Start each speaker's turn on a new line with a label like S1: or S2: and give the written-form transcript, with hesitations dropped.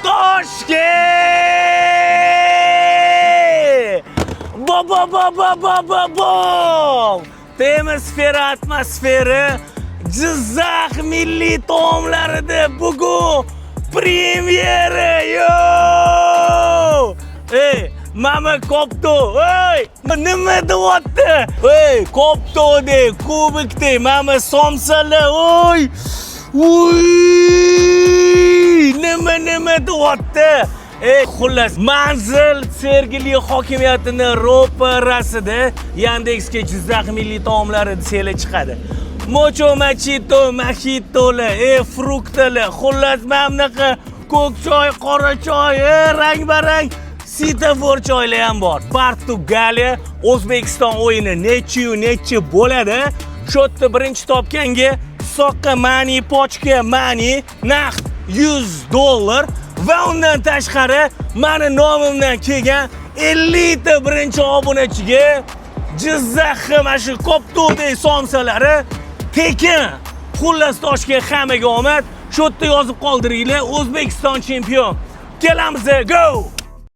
S1: Toshkent! Bom! Temosfera atmosfera Jizzax milliy taomlarida bugun premyera yo! Mama Kopto, nima deyapti? Kopto de, kubik de, mama somsalar, nima deyapti? Xullas, manzil Sergeli hokimiyatini ro'parasida Yandexga Jizzax milliy taomlari desanglar chiqadi. Mocho machito, mojitolar, fruktalar, xullas mana bunaqa ko'k choy, qora choy, rang-barang svetofor choylar ham bor. Portugaliya O'zbekiston o'yini necha bo'ladi? Shu yerda birinchi topganga soqqa mani, pochka mani, naqd $100 va undan tashqari meni nomimdan kelgan 50 ta birinchi obunachiga Jizzax mana shu Koptodek somsalari tekin. Xullas Toshkent hammaga omad. Shu yerda yozib qoldiringlar, O'zbekiston chempion. Kelamiz, go!